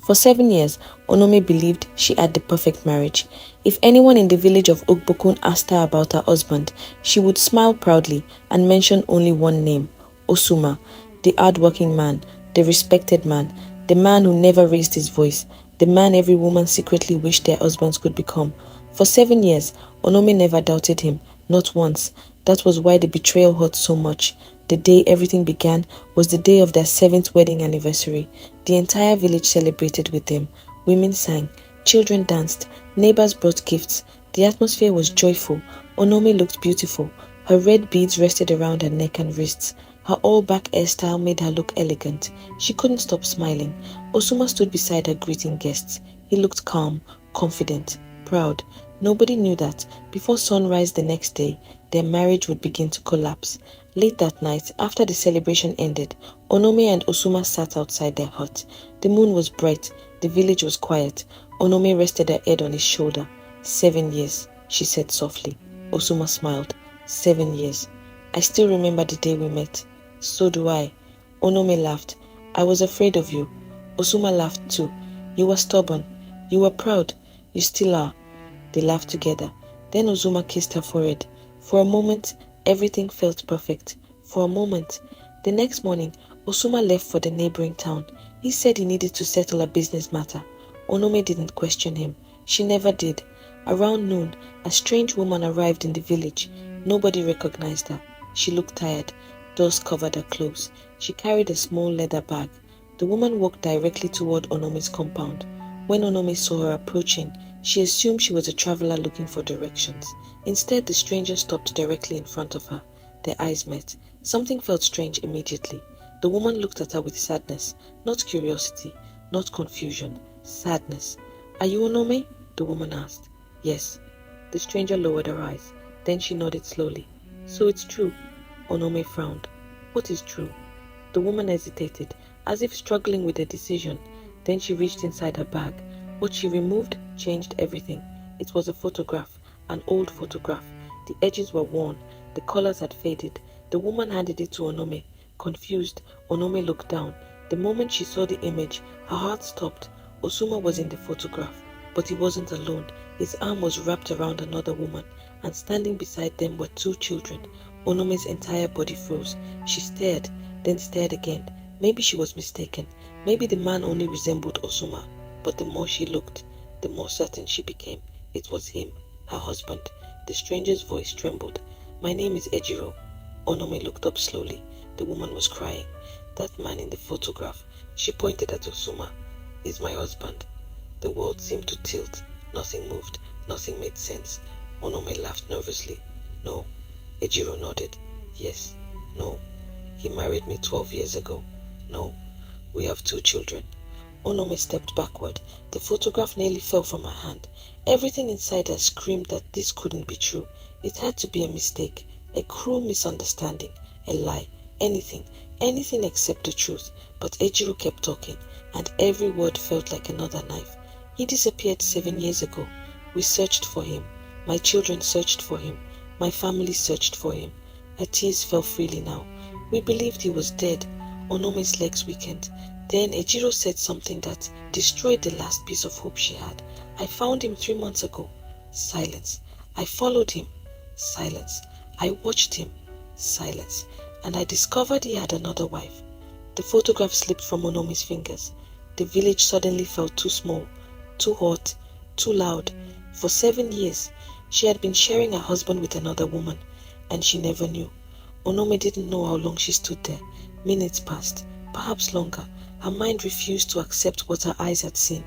For 7 years, Onome believed she had the perfect marriage. If anyone in the village of Ugbokun asked her about her husband, she would smile proudly and mention only one name, Osuma, the hardworking man, the respected man, the man who never raised his voice, the man every woman secretly wished their husbands could become. For 7 years, Onome never doubted him, not once. That was why the betrayal hurt so much. The day everything began was the day of their 7th wedding anniversary. The entire village celebrated with them. Women sang, children danced, neighbors brought gifts. The atmosphere was joyful. Onome looked beautiful. Her red beads rested around her neck and wrists. Her all-back hairstyle made her look elegant. She couldn't stop smiling. Osuma stood beside her greeting guests. He looked calm, confident, proud. Nobody knew that, before sunrise the next day, their marriage would begin to collapse. Late that night, after the celebration ended, Onome and Osuma sat outside their hut. The moon was bright, the village was quiet. Onome rested her head on his shoulder. 7 years, she said softly. Osuma smiled. 7 years. I still remember the day we met. So do I. Onome laughed. I was afraid of you. Osuma laughed too. You were stubborn. You were proud. You still are. They laughed together. Then Osuma kissed her forehead. For a moment, everything felt perfect. For a moment. The next morning, Osuma left for the neighboring town. He said he needed to settle a business matter. Onome didn't question him. She never did. Around noon, a strange woman arrived in the village. Nobody recognized her. She looked tired. Dust covered her clothes. She carried a small leather bag. The woman walked directly toward Onome's compound. When Onome saw her approaching, she assumed she was a traveler looking for directions. Instead, the stranger stopped directly in front of her. Their eyes met. Something felt strange immediately. The woman looked at her with sadness, not curiosity, not confusion, sadness. Are you Onome? The woman asked. Yes. The stranger lowered her eyes. Then she nodded slowly. So it's true. Onome frowned. What is true? The woman hesitated, as if struggling with a decision. Then she reached inside her bag. What she removed changed everything. It was a photograph, an old photograph. The edges were worn, the colors had faded. The woman handed it to Onome. Confused, Onome looked down. The moment she saw the image, her heart stopped. Osuma was in the photograph, but he wasn't alone. His arm was wrapped around another woman, and standing beside them were 2 children. Onome's entire body froze. She stared, then stared again. Maybe she was mistaken. Maybe the man only resembled Osuma. But the more she looked, the more certain she became. It was him, her husband. The stranger's voice trembled. My name is Ejiro. Onome looked up slowly. The woman was crying. That man in the photograph, she pointed at Osuma, is my husband. The world seemed to tilt. Nothing moved. Nothing made sense. Onome laughed nervously. No. Ejiro nodded. Yes. No. He married me 12 years ago. No. We have 2 children. Onome stepped backward. The photograph nearly fell from her hand. Everything inside her screamed that this couldn't be true. It had to be a mistake, a cruel misunderstanding, a lie, anything except the truth. But Ejiro kept talking, and every word felt like another knife. He disappeared 7 years ago. We searched for him. My children searched for him. My family searched for him. Her tears fell freely now. We believed he was dead. Onome's legs weakened. Then Ejiro said something that destroyed the last piece of hope she had. I found him 3 months ago. Silence. I followed him. Silence. I watched him. Silence. And I discovered he had another wife. The photograph slipped from Onome's fingers. The village suddenly felt too small, too hot, too loud. For 7 years, she had been sharing her husband with another woman, and she never knew. Onome didn't know how long she stood there. Minutes passed, perhaps longer. Her mind refused to accept what her eyes had seen.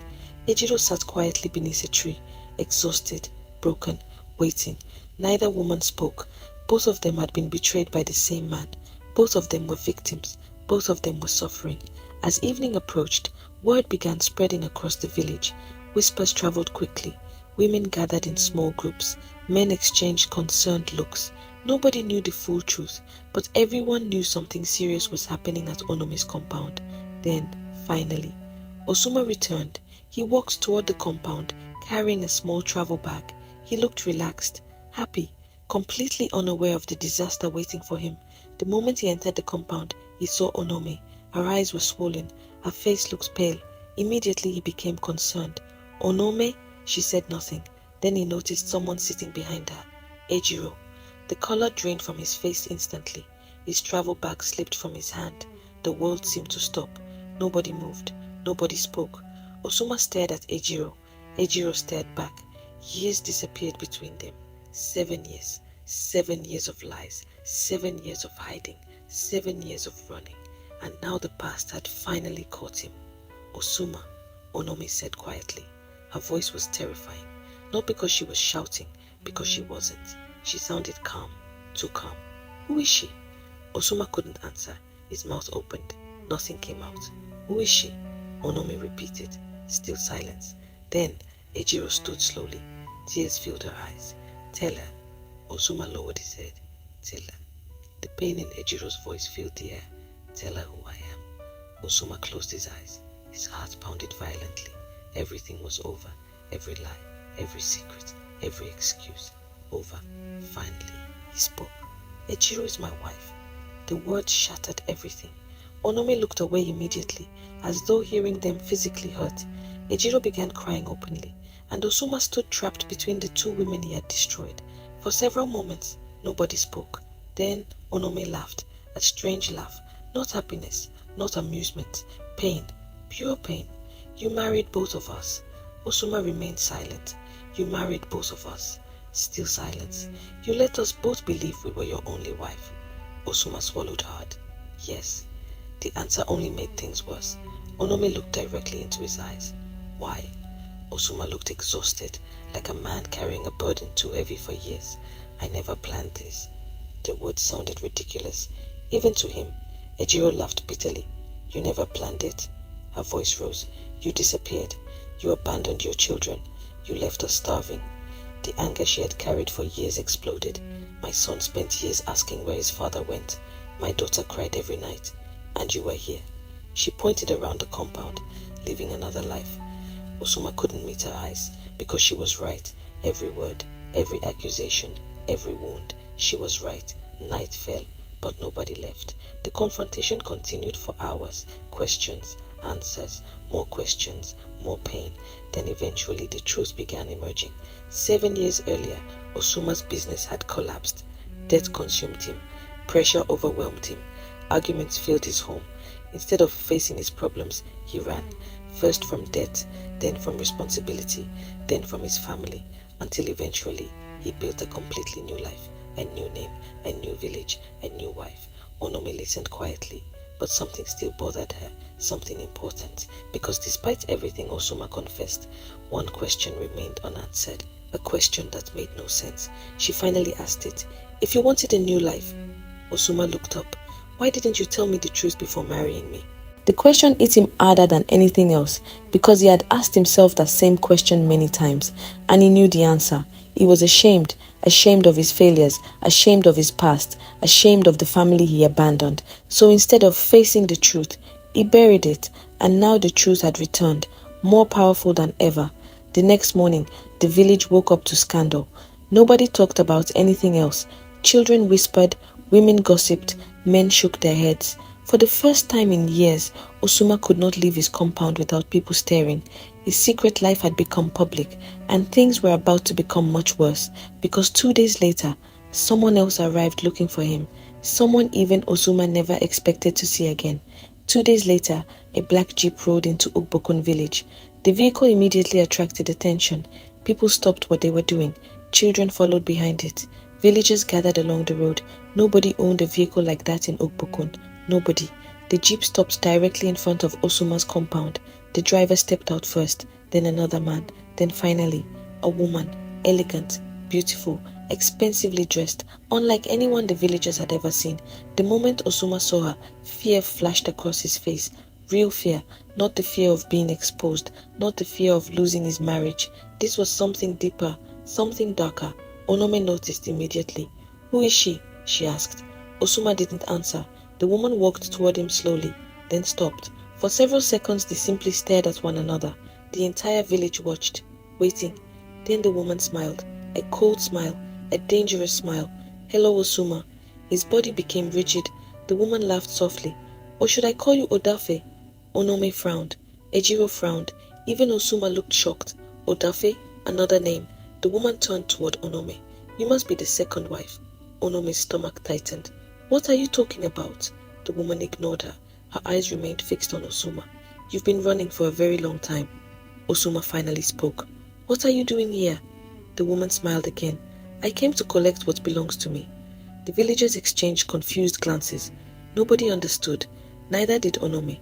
Ejiro sat quietly beneath a tree, exhausted, broken, waiting. Neither woman spoke. Both of them had been betrayed by the same man. Both of them were victims. Both of them were suffering. As evening approached, word began spreading across the village. Whispers traveled quickly. Women gathered in small groups. Men exchanged concerned looks. Nobody knew the full truth, but everyone knew something serious was happening at Onome's compound. Then, finally, Osuma returned. He walked toward the compound, carrying a small travel bag. He looked relaxed, happy, completely unaware of the disaster waiting for him. The moment he entered the compound, he saw Onome. Her eyes were swollen. Her face looked pale. Immediately he became concerned. "Onome?" She said nothing. Then he noticed someone sitting behind her. Ejiro. The color drained from his face instantly. His travel bag slipped from his hand. The world seemed to stop. Nobody moved. Nobody spoke. Osuma stared at Ejiro. Ejiro stared back. Years disappeared between them. 7 years. 7 years of lies. 7 years of hiding. 7 years of running. And now the past had finally caught him. "Osuma," Onome said quietly. Her voice was terrifying. Not because she was shouting, because she wasn't. She sounded calm. Too calm. "Who is she?" Osuma couldn't answer. His mouth opened. Nothing came out. "Who is she?" Onome repeated. Still silence. Then Ejiro stood slowly. Tears filled her eyes. "Tell her." Osuma lowered his head. "Tell her." The pain in Ejiro's voice filled the air. "Tell her who I am." Osuma closed his eyes. His heart pounded violently. Everything was over. Every lie, every secret, every excuse. Over. Finally, he spoke. "Ejiro is my wife." The words shattered everything. Onome looked away immediately, as though hearing them physically hurt. Ejiro began crying openly, and Osuma stood trapped between the two women he had destroyed. For several moments, nobody spoke. Then Onome laughed, a strange laugh. Not happiness, not amusement. Pain, pure pain. "You married both of us." Osuma remained silent. "You married both of us." Still silence. "You let us both believe we were your only wife." Osuma swallowed hard. "Yes." The answer only made things worse. Onome looked directly into his eyes. "Why?" Osuma looked exhausted, like a man carrying a burden too heavy for years. "I never planned this." The words sounded ridiculous, even to him. Ejiro laughed bitterly. "You never planned it." Her voice rose. "You disappeared. You abandoned your children. You left us starving." The anger she had carried for years exploded. "My son spent years asking where his father went. My daughter cried every night. And you were here." She pointed around the compound, living another life. Osuma couldn't meet her eyes, because she was right. Every word, every accusation, every wound. She was right. Night fell, but nobody left. The confrontation continued for hours. Questions, answers, more questions, more pain. Then eventually the truth began emerging. 7 years earlier, Osuma's business had collapsed. Debt consumed him. Pressure overwhelmed him. Arguments filled his home. Instead of facing his problems, he ran. First from debt, then from responsibility, then from his family, until eventually he built a completely new life, a new name, a new village, a new wife. Onome listened quietly, but something still bothered her, something important, because despite everything Osuma confessed, one question remained unanswered, a question that made no sense. She finally asked it. "If you wanted a new life," Osuma looked up, "why didn't you tell me the truth before marrying me?" The question hit him harder than anything else, because he had asked himself that same question many times, and he knew the answer. He was ashamed of his failures, ashamed of his past, ashamed of the family he abandoned. So instead of facing the truth, he buried it, and now the truth had returned, more powerful than ever. The next morning, the village woke up to scandal. Nobody talked about anything else. Children whispered, women gossiped, men shook their heads. For the first time in years, Osuma could not leave his compound without people staring. His secret life had become public, and things were about to become much worse, because 2 days later, someone else arrived looking for him, someone even Osuma never expected to see again. 2 days later, a black jeep rolled into Ugbokun village. The vehicle immediately attracted attention. People stopped what they were doing. Children followed behind it. Villagers gathered along the road. Nobody owned a vehicle like that in Ugbokun. Nobody. The jeep stopped directly in front of Osuma's compound. The driver stepped out first, then another man, then finally, a woman, elegant, beautiful, expensively dressed, unlike anyone the villagers had ever seen. The moment Osuma saw her, fear flashed across his face. Real fear, not the fear of being exposed, not the fear of losing his marriage. This was something deeper, something darker. Onome noticed immediately. "Who is she?" she asked. Osuma didn't answer. The woman walked toward him slowly, then stopped. For several seconds they simply stared at one another. The entire village watched, waiting. Then the woman smiled, a cold smile, a dangerous smile. "Hello, Osuma." His body became rigid. The woman laughed softly. "Or should I call you Odafe?" Onome frowned. Ejiro frowned. Even Osuma looked shocked. Odafe, another name. The woman turned toward Onome. You must be the second wife. Onome's stomach tightened. What are you talking about? The woman ignored her. Her eyes remained fixed on Osuma. You've been running for a very long time. Osuma finally spoke. What are you doing here? The woman smiled again. I came to collect what belongs to me. The villagers exchanged confused glances. Nobody understood. Neither did Onome.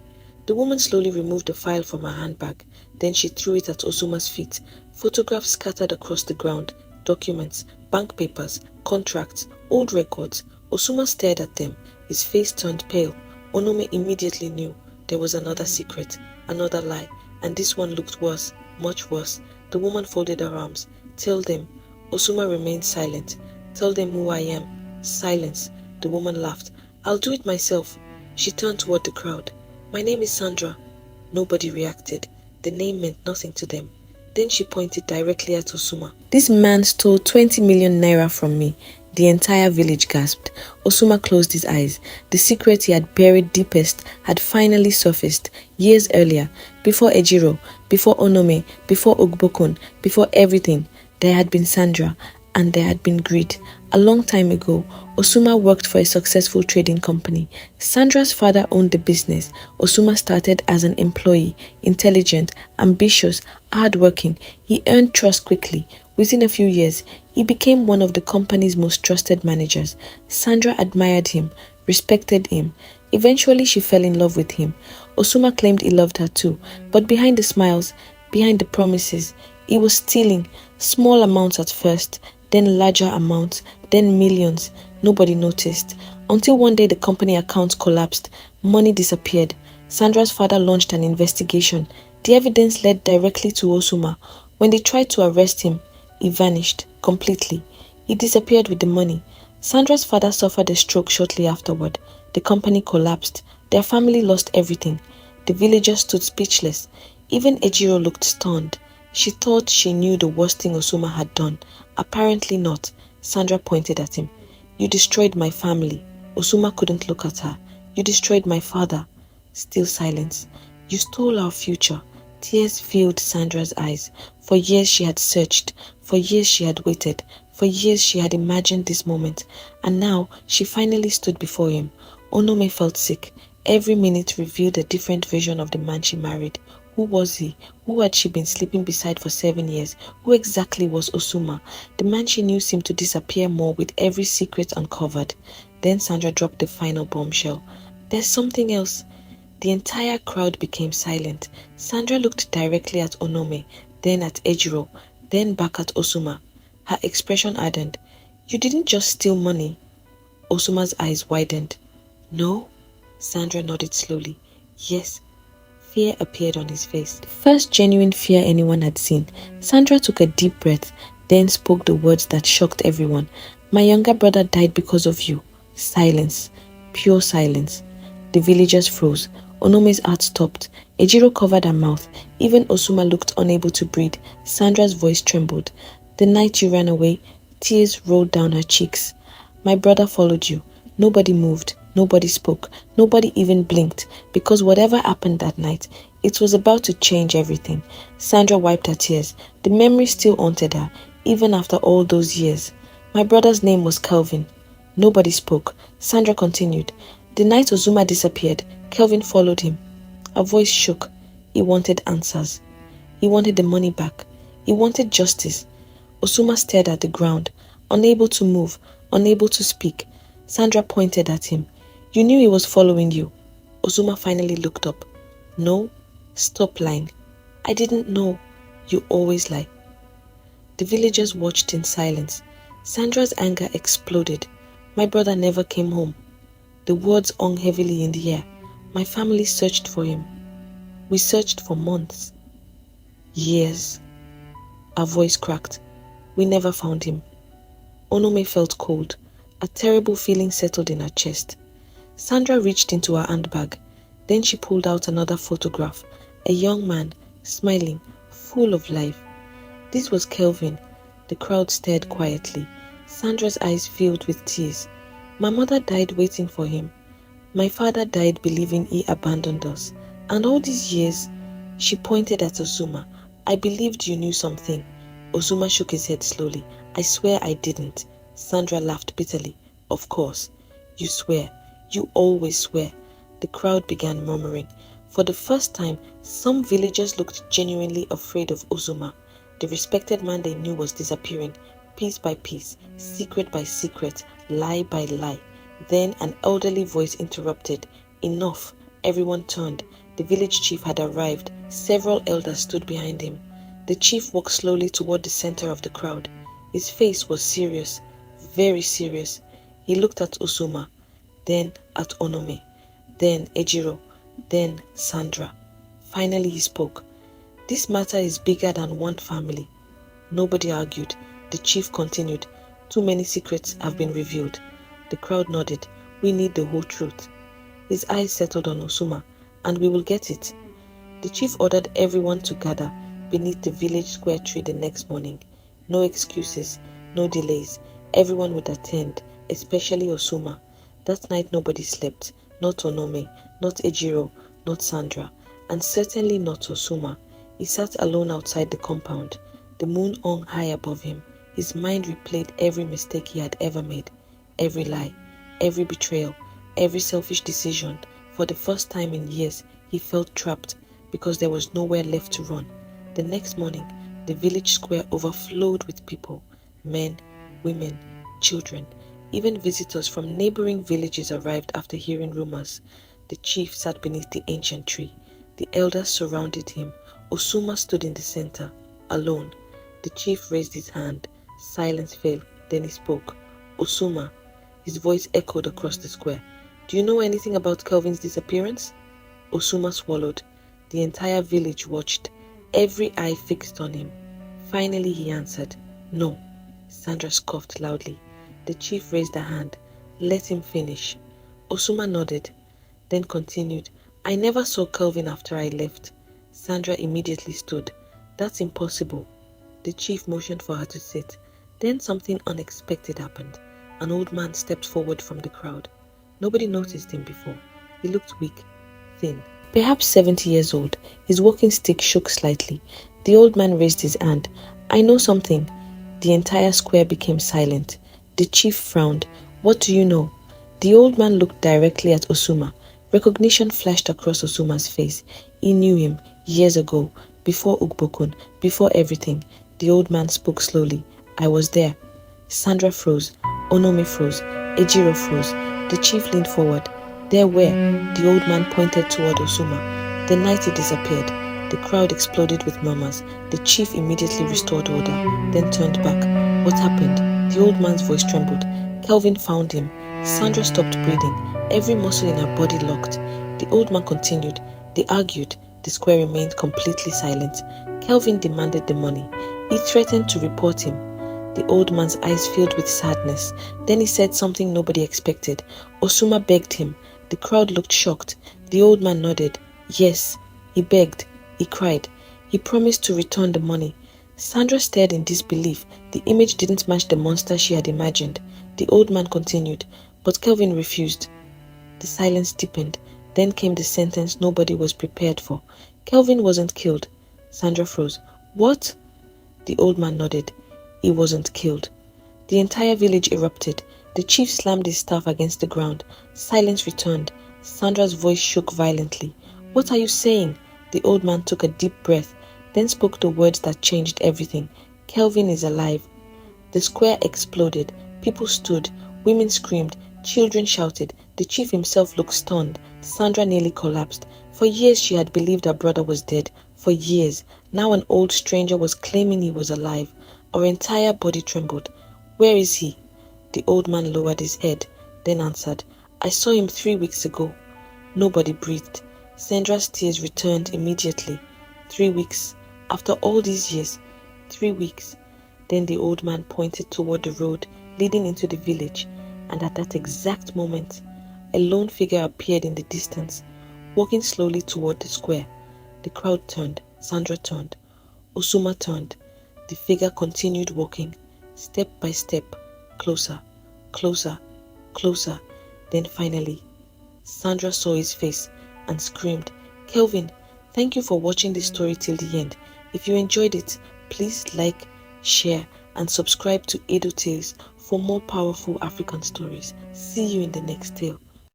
The woman slowly removed the file from her handbag. Then she threw it at Osuma's feet. Photographs scattered across the ground. Documents, bank papers, contracts, old records. Osuma stared at them. His face turned pale. Onome immediately knew there was another secret, another lie, and this one looked worse, much worse. The woman folded her arms. Tell them. Osuma remained silent. Tell them who I am. Silence. The woman laughed. I'll do it myself. She turned toward the crowd. My name is Sandra. Nobody reacted. The name meant nothing to them. Then she pointed directly at Osuma. This man stole 20 million naira from me. The entire village gasped. Osuma closed his eyes. The secret he had buried deepest had finally surfaced years earlier. Before Ejiro, before Onome, before Ugbokun, before everything, there had been Sandra, and there had been greed. A long time ago, Osuma worked for a successful trading company. Sandra's father owned the business. Osuma started as an employee, intelligent, ambitious, hardworking. He earned trust quickly. Within a few years, he became one of the company's most trusted managers. Sandra admired him, respected him. Eventually, she fell in love with him. Osuma claimed he loved her too, but behind the smiles, behind the promises, he was stealing, small amounts at first, then larger amounts, then millions. Nobody noticed. Until one day the company accounts collapsed. Money disappeared. Sandra's father launched an investigation. The evidence led directly to Osuma. When they tried to arrest him, he vanished completely. He disappeared with the money. Sandra's father suffered a stroke shortly afterward. The company collapsed. Their family lost everything. The villagers stood speechless. Even Ejiro looked stunned. She thought she knew the worst thing Osuma had done. Apparently not. Sandra pointed at him. You destroyed my family. Osuma couldn't look at her. You destroyed my father. Still silence. You stole our future. Tears filled Sandra's eyes. For years she had searched. For years she had waited. For years she had imagined this moment. And now she finally stood before him. Onome felt sick. Every minute revealed a different version of the man she married. Who was he? Who had she been sleeping beside for 7 years? Who exactly was Osuma? The man she knew seemed to disappear more with every secret uncovered. Then Sandra dropped the final bombshell. There's something else. The entire crowd became silent. Sandra looked directly at Onome, then at Ejiro, then back at Osuma. Her expression hardened. You didn't just steal money. Osuma's eyes widened. No? Sandra nodded slowly. Yes. Fear appeared on his face. The first genuine fear anyone had seen. Sandra took a deep breath, then spoke the words that shocked everyone. My younger brother died because of you. Silence. Pure silence. The villagers froze. Onome's heart stopped. Ejiro covered her mouth. Even Osuma looked unable to breathe. Sandra's voice trembled. The night you ran away, tears rolled down her cheeks. My brother followed you. Nobody moved. Nobody spoke. Nobody even blinked, because whatever happened that night, it was about to change everything. Sandra wiped her tears. The memory still haunted her, even after all those years. My brother's name was Kelvin. Nobody spoke. Sandra continued. The night Osuma disappeared, Kelvin followed him. Her voice shook. He wanted answers. He wanted the money back. He wanted justice. Osuma stared at the ground, unable to move, unable to speak. Sandra pointed at him. You knew he was following you. Osuma finally looked up. No, stop lying. I didn't know. You always lie. The villagers watched in silence. Sandra's anger exploded. My brother never came home. The words hung heavily in the air. My family searched for him. We searched for months. Years. Her voice cracked. We never found him. Onome felt cold. A terrible feeling settled in her chest. Sandra reached into her handbag. Then she pulled out another photograph. A young man, smiling, full of life. This was Kelvin. The crowd stared quietly. Sandra's eyes filled with tears. My mother died waiting for him. My father died believing he abandoned us. And all these years, She pointed at Osuma. I believed you knew something. Osuma shook his head slowly. I swear I didn't. Sandra laughed bitterly. Of course. You swear. You always swear. The crowd began murmuring. For the first time, some villagers looked genuinely afraid of Osuma. The respected man they knew was disappearing, piece by piece, secret by secret, lie by lie. Then an elderly voice interrupted. Enough. Everyone turned. The village chief had arrived. Several elders stood behind him. The chief walked slowly toward the center of the crowd. His face was serious, very serious. He looked at Osuma, then at Onome, then Ejiro, then Sandra. Finally he spoke. This matter is bigger than one family. Nobody argued. The chief continued. Too many secrets have been revealed. The crowd nodded. We need the whole truth. His eyes settled on Osuma, and we will get it. The chief ordered everyone to gather beneath the village square tree the next morning. No excuses, no delays. Everyone would attend, especially Osuma. That night nobody slept. Not Onome, not Ejiro, not Sandra, and certainly not Osuma. He sat alone outside the compound. The moon hung high above him. His mind replayed every mistake he had ever made, every lie, every betrayal, every selfish decision. For the first time in years, he felt trapped because there was nowhere left to run. The next morning, the village square overflowed with people, men, women, children. Even visitors from neighboring villages arrived after hearing rumors. The chief sat beneath the ancient tree. The elders surrounded him. Osuma stood in the center, alone. The chief raised his hand. Silence fell. Then he spoke. Osuma. His voice echoed across the square. Do you know anything about Kelvin's disappearance? Osuma swallowed. The entire village watched, every eye fixed on him. Finally he answered, No. Sandra scoffed loudly. The chief raised a hand. Let him finish. Osuma nodded, then continued, I never saw Kelvin after I left. Sandra immediately stood. That's impossible. The chief motioned for her to sit. Then something unexpected happened. An old man stepped forward from the crowd. Nobody noticed him before. He looked weak, thin, perhaps 70 years old. His walking stick shook slightly. The old man raised his hand. I know something. The entire square became silent. The chief frowned. What do you know? The old man looked directly at Osuma. Recognition flashed across Osuma's face. He knew him years ago, before Ugbokun, before everything. The old man spoke slowly. I was there. Sandra froze. Onome froze. Ejiro froze. The chief leaned forward. There where? The old man pointed toward Osuma. The night he disappeared. The crowd exploded with murmurs. The chief immediately restored order, then turned back. What happened? The old man's voice trembled. Kelvin found him. Sandra stopped breathing. Every muscle in her body locked. The old man continued. They argued. The square remained completely silent. Kelvin demanded the money. He threatened to report him. The old man's eyes filled with sadness. Then he said something nobody expected. Osuma begged him. The crowd looked shocked. The old man nodded. Yes, he begged. He cried. He promised to return the money. Sandra stared in disbelief. The image didn't match the monster she had imagined. The old man continued, but Kelvin refused. The silence deepened. Then came the sentence nobody was prepared for. Kelvin wasn't killed. Sandra froze. What? The old man nodded. He wasn't killed. The entire village erupted. The chief slammed his staff against the ground. Silence returned. Sandra's voice shook violently. What are you saying? The old man took a deep breath, then spoke the words that changed everything. Kelvin is alive. The square exploded. People stood. Women screamed. Children shouted. The chief himself looked stunned. Sandra nearly collapsed. For years she had believed her brother was dead. For years. Now an old stranger was claiming he was alive. Our entire body trembled. Where is he? The old man lowered his head, then answered, I saw him 3 weeks ago. Nobody breathed. Sandra's tears returned immediately. 3 weeks. After all these years. 3 weeks. Then the old man pointed toward the road leading into the village, and at that exact moment, a lone figure appeared in the distance, walking slowly toward the square. The crowd turned. Sandra turned. Osuma turned. The figure continued walking, step by step, closer, closer, closer. Then finally, Sandra saw his face and screamed, Kelvin, Thank you for watching this story till the end. If you enjoyed it, please like, share, and subscribe to Edo Tales for more powerful African stories. See you in the next tale.